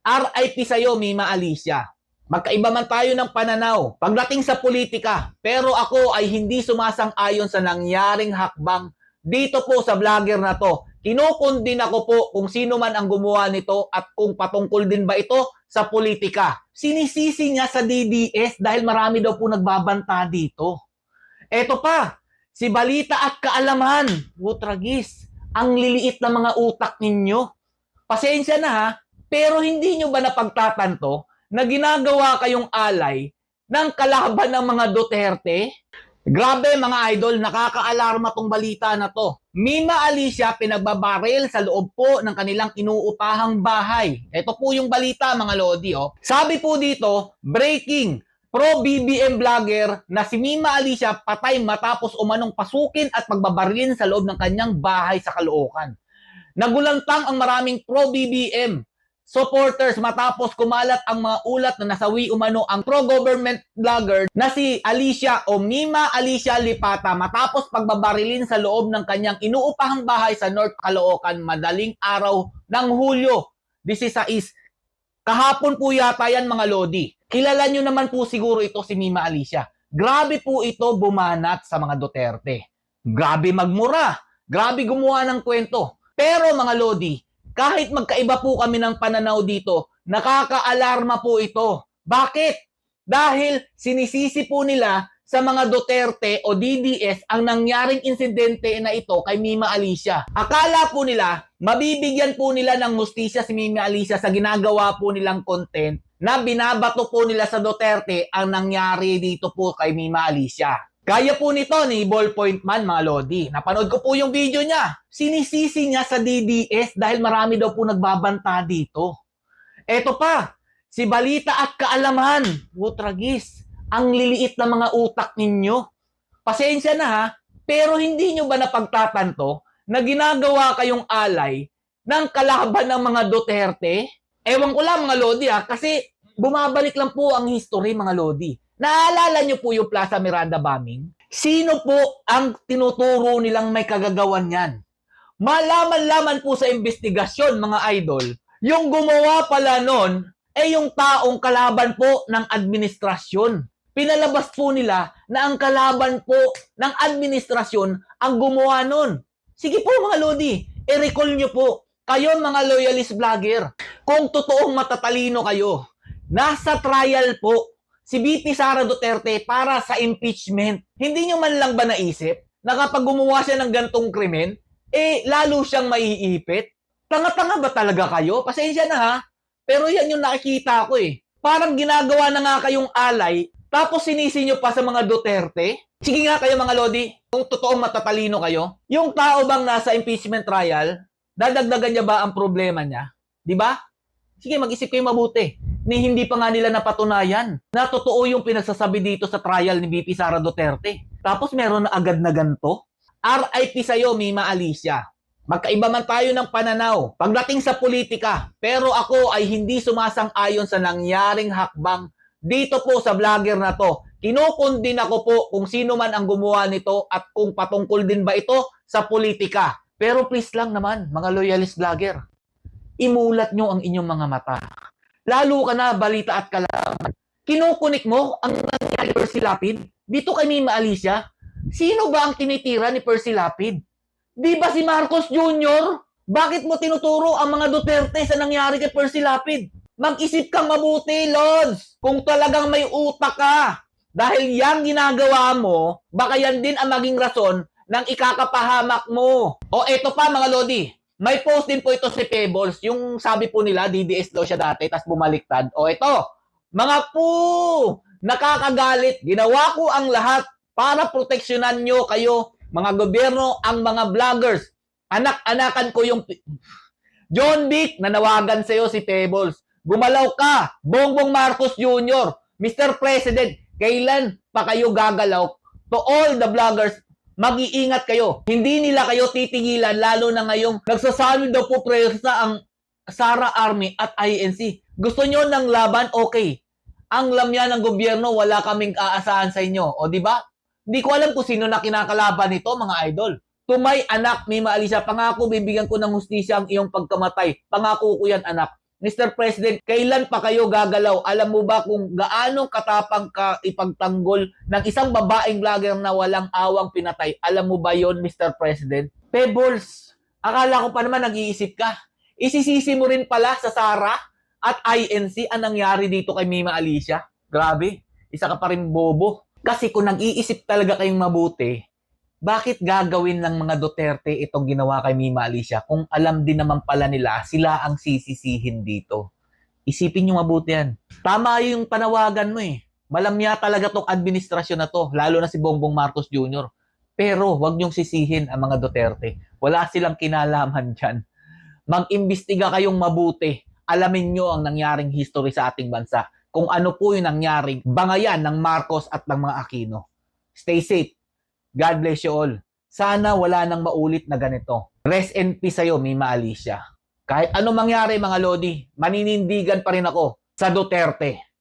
RIP sa'yo, Mima Alicia. Magkaiba man tayo ng pananaw pagdating sa politika, pero ako ay hindi sumasang-ayon sa nangyaring hakbang dito po sa vlogger na to. Kinukundin ako po kung sino man ang gumawa nito at kung patungkol din ba ito sa politika. Sinisisi niya sa DDS dahil marami daw po nagbabanta dito. Eto pa, si Balita at Kaalaman, Wutragis, ang liliit na mga utak ninyo. Pasensya na ha, pero hindi nyo ba napagtatanto na ginagawa kayong alay ng kalaban ng mga Duterte? Grabe mga idol, nakaka-alarma tong balita na to. Mima Alicia pinagbabaril sa loob po ng kanilang inuupahang bahay. Ito po yung balita mga lodi. Oh. Sabi po dito, breaking, pro-BBM vlogger na si Mima Alicia patay matapos umanong pasukin at pagbabarilin sa loob ng kanyang bahay sa Caloocan. Nagulantang ang maraming pro-BBM supporters matapos kumalat ang mga ulat na nasawi umano ang pro-government vlogger na si Alicia o Mima Alicia Lipata matapos pagbabarilin sa loob ng kanyang inuupahang bahay sa North Caloocan madaling araw ng Hulyo 16. Kahapon po yata yan mga lodi. Kilala nyo naman po siguro ito si Mima Alicia. Grabe po ito bumanat sa mga Duterte. Grabe magmura. Grabe gumawa ng kwento. Pero mga lodi, kahit magkaiba po kami ng pananaw dito, nakaka-alarma po ito. Bakit? Dahil sinisisi po nila sa mga Duterte o DDS ang nangyaring insidente na ito kay Mima Alicia. Akala po nila, mabibigyan po nila ng hustisya si Mima Alicia sa ginagawa po nilang content na binabato po nila sa Duterte ang nangyari dito po kay Mima Alicia. Kaya po nito ni Ballpoint Man, mga lodi. Napanood ko po yung video niya. Sinisisi niya sa DDS dahil marami daw po nagbabanta dito. Eto pa, si Balita at Kaalaman, Wutragis, ang liliit na mga utak ninyo. Pasensya na ha, pero hindi nyo ba napagtatanto na ginagawa kayong alay ng kalaban ng mga Duterte? Ewan ko lang mga lodi ha, kasi bumabalik lang po ang history mga lodi. Naalala nyo po yung Plaza Miranda bombing? Sino po ang tinuturo nilang may kagagawan yan? Malaman-laman po sa investigasyon mga idol, yung gumawa pala nun, yung taong kalaban po ng administrasyon. Pinalabas po nila na ang kalaban po ng administrasyon ang gumawa nun. Sige po mga lodi, i-recall nyo po, kayo mga loyalist vlogger, kung totoong matatalino kayo, nasa trial po si VP Sara Duterte para sa impeachment. Hindi nyo man lang ba naisip na kapag gumawa siya ng gantong krimen, lalo siyang maiipit? Tanga-tanga ba talaga kayo? Pasensya na ha, pero yan yung nakikita ko eh. Parang ginagawa na nga kayong alay, tapos sinisi nyo pa sa mga Duterte? Sige nga kayo mga lodi, kung totoong matatalino kayo, yung tao bang nasa impeachment trial, dadagdagan niya ba ang problema niya? Di ba? Sige, mag-isip kayo mabuti. Ni hindi pa nga nila napatunayan na totoo yung pinagsasabi dito sa trial ni VP Sara Duterte. Tapos meron na agad na ganito. RIP sa'yo, Mima Alicia. Magkaiba man tayo ng pananaw pagdating sa politika, pero ako ay hindi sumasang-ayon sa nangyaring hakbang dito po sa vlogger na to. Kinukundin ako po kung sino man ang gumawa nito at kung patungkol din ba ito sa politika. Pero please lang naman, mga loyalist vlogger, imulat nyo ang inyong mga mata. Lalo ka na, Balita at Kaalaman. Kinukunik mo ang nangyari ni Percy Lapid dito kay Mima Alicia. Sino ba ang tinitira ni Percy Lapid? Di ba si Marcos Jr.? Bakit mo tinuturo ang mga Duterte sa nangyari kay Percy Lapid? Mag-isip kang mabuti, Lods. Kung talagang may utak ka. Dahil yan ginagawa mo, baka yan din ang maging rason ng ikakapahamak mo. O eto pa mga lodi. May post din po ito si Pebbles, yung sabi po nila, DDS daw siya dati, tas bumaliktad. O ito, mga po, nakakagalit, ginawa ko ang lahat para proteksyonan nyo kayo, mga gobyerno, ang mga vloggers. Anak-anakan ko yung... John Vic, nanawagan sa'yo si Pebbles. Gumalaw ka, Bongbong Marcos Jr., Mr. President, kailan pa kayo gagalaw? To all the vloggers, mag-iingat kayo. Hindi nila kayo titigilan lalo na ngayong nagsasabi daw po presa ang Sara Army at INC. Gusto nyo ng laban? Okay. Ang lamya ng gobyerno, wala kaming aasahan sa inyo. O di ba? Hindi ko alam kung sino na kinakalaban nito, mga idol. To my anak, Mima Alicia, pangako bibigyan ko ng hustisya ang iyong pagkamatay. Pangako ko yan, anak. Mr. President, kailan pa kayo gagalaw? Alam mo ba kung gaano katapang ka ipagtanggol ng isang babaeng vlogger na walang awang pinatay? Alam mo ba yon, Mr. President? Pebbles, akala ko pa naman nag-iisip ka. Isisisi mo rin pala sa Sara at INC ang nangyari dito kay Mima Alicia. Grabe, isa ka pa rin bobo. Kasi kung nag-iisip talaga kayong mabuti, bakit gagawin ng mga Duterte itong ginawa kay Mima Alicia kung alam din naman pala nila sila ang sisisihin dito? Isipin nyo mabuti yan. Tama yung panawagan mo eh. Malamya talaga tong administrasyon na to, lalo na si Bongbong Marcos Jr. Pero wag nyong sisihin ang mga Duterte. Wala silang kinalaman dyan. Mag-imbestiga kayong mabuti. Alamin nyo ang nangyaring history sa ating bansa. Kung ano po yung nangyaring bangayan ng Marcos at ng mga Aquino. Stay safe. God bless you all. Sana wala nang maulit na ganito. Rest in peace sa'yo, Mima Alicia. Kahit ano mangyari mga Lodi, maninindigan pa rin ako sa Duterte.